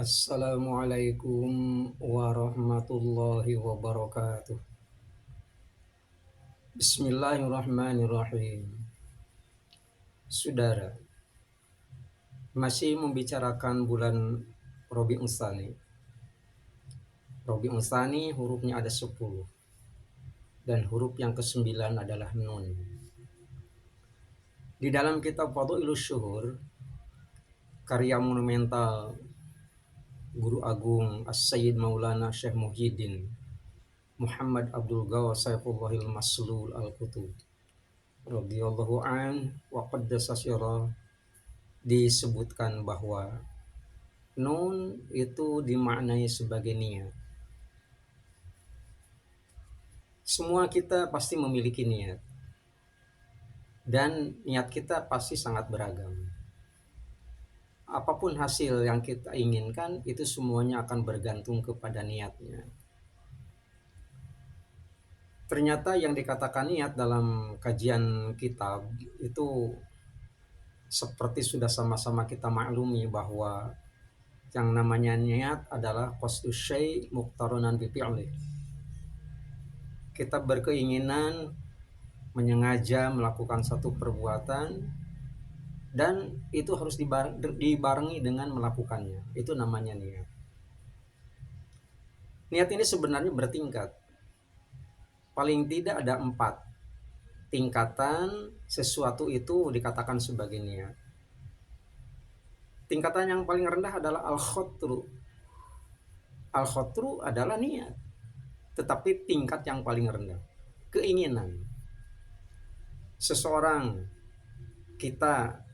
Assalamualaikum warahmatullahi wabarakatuh. Bismillahirrahmanirrahim. Saudara, masih membicarakan bulan Rabiul Tsani. Rabiul Tsani hurufnya ada 10 dan huruf yang ke-9 adalah nun. Di dalam kitab Fadhailus Syuhur, karya monumental Guru Agung As-Sayyid Maulana Syekh Muhyiddin Muhammad Abdul Ghawwas Saifullahil Maslul Al-Qutub radhiyallahu an wa qaddasa sirah, disebutkan bahwa nun itu dimaknai sebagai niat. Semua kita pasti memiliki niat, dan niat kita pasti sangat beragam. Apapun hasil yang kita inginkan, itu semuanya akan bergantung kepada niatnya. Ternyata yang dikatakan niat dalam kajian kitab itu seperti sudah sama-sama kita maklumi bahwa yang namanya niat adalah qasdus syai' muqtaronan bi fi'li. Kita berkeinginan menyengaja melakukan satu perbuatan dan itu harus dibarengi dengan melakukannya. Itu namanya niat. Niat ini sebenarnya bertingkat. Paling tidak ada 4 tingkatan sesuatu itu dikatakan sebagai niat. Tingkatan yang paling rendah adalah al-khotru. Al-khotru adalah niat, tetapi tingkat yang paling rendah, keinginan. Seseorang, kita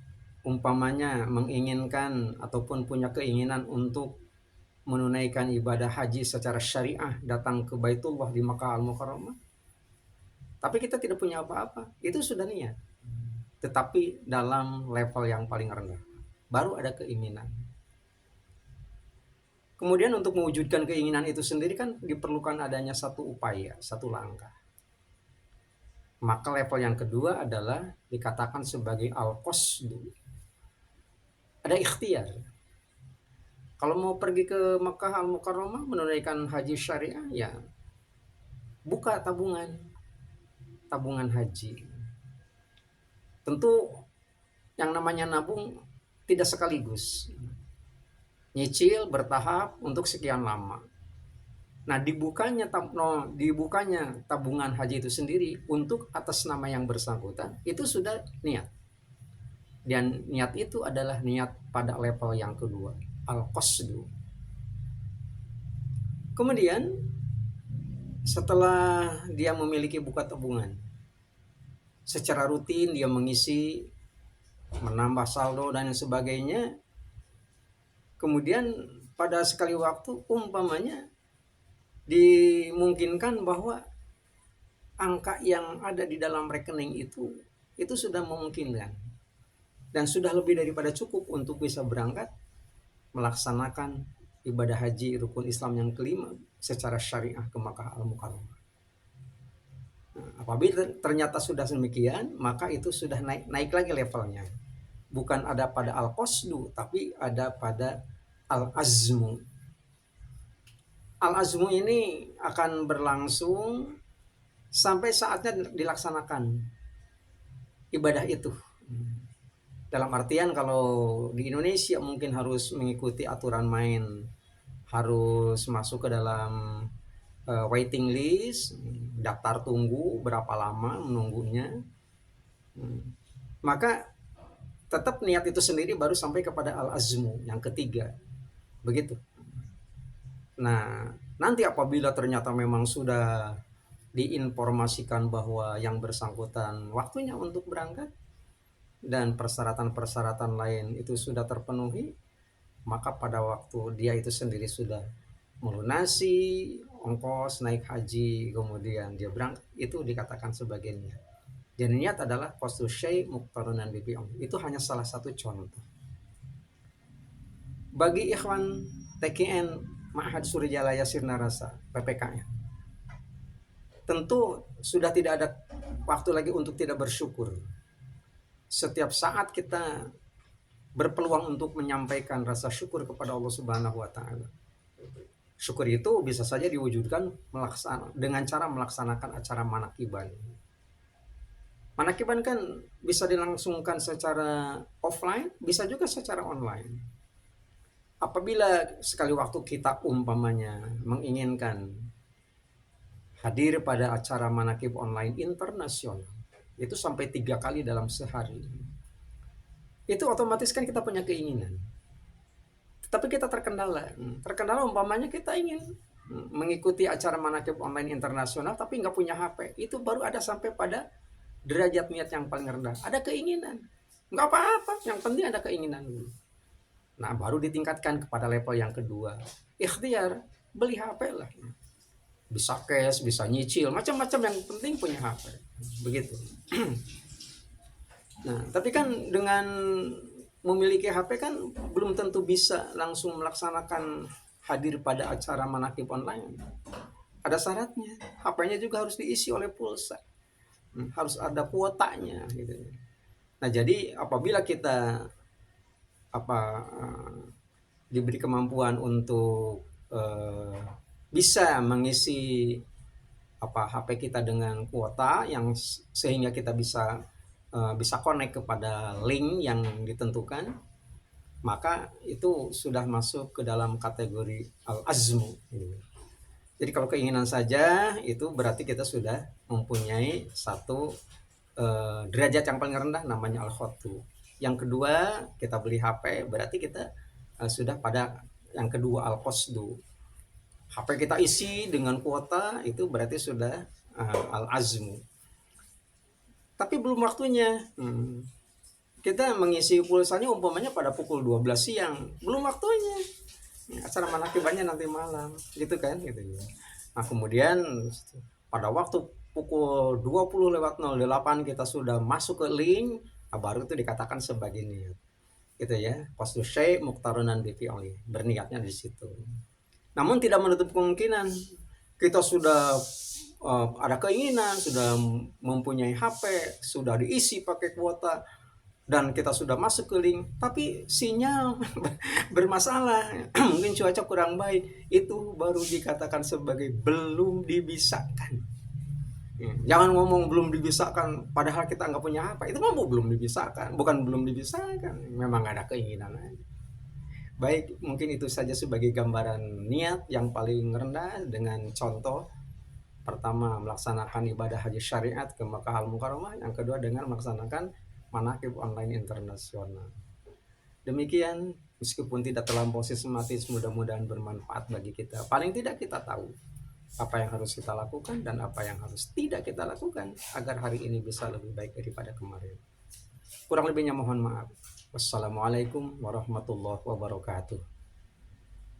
umpamanya menginginkan ataupun punya keinginan untuk menunaikan ibadah haji secara syariah, datang ke Baitullah di Makkah Al-Mukarramah, tapi kita tidak punya apa-apa, itu sudah niat, tetapi dalam level yang paling rendah, baru ada keinginan. Kemudian untuk mewujudkan keinginan itu sendiri kan diperlukan adanya satu upaya, satu langkah. Maka level yang kedua adalah dikatakan sebagai al-qasdu. Ada ikhtiar. Kalau mau pergi ke Makkah Al-Mukarramah menunaikan haji syariah, ya buka tabungan haji. Tentu yang namanya nabung tidak sekaligus. Nyicil bertahap untuk sekian lama. Nah, dibukanya tabungan haji itu sendiri untuk atas nama yang bersangkutan, itu sudah niat. Dan niat itu adalah niat pada level yang kedua, al-qasdu. Kemudian setelah dia memiliki buka tabungan, secara rutin dia mengisi, menambah saldo dan sebagainya. Kemudian pada sekali waktu umpamanya dimungkinkan bahwa angka yang ada di dalam rekening itu sudah memungkinkan dan sudah lebih daripada cukup untuk bisa berangkat melaksanakan ibadah haji rukun Islam yang kelima secara syariah ke Makkah Al-Mukarramah. Nah, apabila ternyata sudah demikian, maka itu sudah naik lagi levelnya. Bukan ada pada al-qasdu, tapi ada pada al-azmu. Al-azmu ini akan berlangsung sampai saatnya dilaksanakan ibadah itu. Dalam artian kalau di Indonesia mungkin harus mengikuti aturan main, harus masuk ke dalam waiting list, daftar tunggu berapa lama menunggunya. Maka tetap niat itu sendiri baru sampai kepada al-azmu yang ketiga. Begitu. Nah, nanti apabila ternyata memang sudah diinformasikan bahwa yang bersangkutan waktunya untuk berangkat dan persyaratan-persyaratan lain itu sudah terpenuhi, maka pada waktu dia itu sendiri sudah melunasi ongkos naik haji, kemudian dia berangkat, itu dikatakan sebagai niat. Dan niat adalah qasdus syai' muqtaronan bi fi'li. Itu hanya salah satu contoh. Bagi ikhwan TKN Ma'had Suryajalaya Sirna Rasa PPKN, tentu sudah tidak ada waktu lagi untuk tidak bersyukur. Setiap saat kita berpeluang untuk menyampaikan rasa syukur kepada Allah Subhanahu wa taala. Syukur itu bisa saja diwujudkan dengan cara melaksanakan acara manakiban. Manakiban kan bisa dilangsungkan secara offline, bisa juga secara online. Apabila sekali waktu kita umpamanya menginginkan hadir pada acara manakib online internasional, itu sampai 3 kali dalam sehari, itu otomatis kan kita punya keinginan. Tapi kita terkendala umpamanya kita ingin mengikuti acara manakib online internasional tapi nggak punya HP, itu baru ada sampai pada derajat niat yang paling rendah. Ada keinginan, nggak apa-apa, yang penting ada keinginan dulu. Nah baru ditingkatkan kepada level yang kedua, ikhtiar, beli HP lah, bisa cash, bisa nyicil, macam-macam, yang penting punya HP, begitu. Nah tapi kan dengan memiliki HP kan belum tentu bisa langsung melaksanakan hadir pada acara manakib online. Ada syaratnya, HP-nya juga harus diisi oleh pulsa, harus ada kuotanya gitu. Nah jadi apabila kita diberi kemampuan untuk bisa mengisi HP kita dengan kuota yang sehingga kita bisa connect kepada link yang ditentukan, maka itu sudah masuk ke dalam kategori al-azmu. Jadi kalau keinginan saja itu berarti kita sudah mempunyai satu derajat yang paling rendah, namanya al-khotu. Yang kedua, kita beli HP, berarti kita sudah pada yang kedua, al-qasdu. HP kita isi dengan kuota, itu berarti sudah al-azmu. Tapi belum waktunya. Kita mengisi pulsanya umpamanya pada pukul 12 siang, belum waktunya. Acara manakibannya nanti malam, gitu kan, gitu ya. Nah, kemudian pada waktu pukul 20:08 kita sudah masuk ke link, baru itu dikatakan sebagai niat. Gitu ya. Qasdu syai' muqtarunan bi fi'li. Berniatnya di situ. Namun tidak menutup kemungkinan kita sudah ada keinginan, sudah mempunyai HP, sudah diisi pakai kuota, dan kita sudah masuk ke link, tapi sinyal bermasalah, mungkin cuaca kurang baik, itu baru dikatakan sebagai belum dibisakan. Jangan ngomong belum dibisakan, padahal kita nggak punya HP, itu mampu belum dibisakan, bukan belum dibisakan, memang ada keinginan aja. Baik, mungkin itu saja sebagai gambaran niat yang paling rendah dengan contoh. Pertama, melaksanakan ibadah haji syariat ke Makkah Al-Mukarramah. Yang kedua, dengan melaksanakan manakib online internasional. Demikian, meskipun tidak terlampau sistematis, mudah-mudahan bermanfaat bagi kita. Paling tidak kita tahu apa yang harus kita lakukan dan apa yang harus tidak kita lakukan agar hari ini bisa lebih baik daripada kemarin. Kurang lebihnya mohon maaf. Wassalamualaikum warahmatullahi wabarakatuh.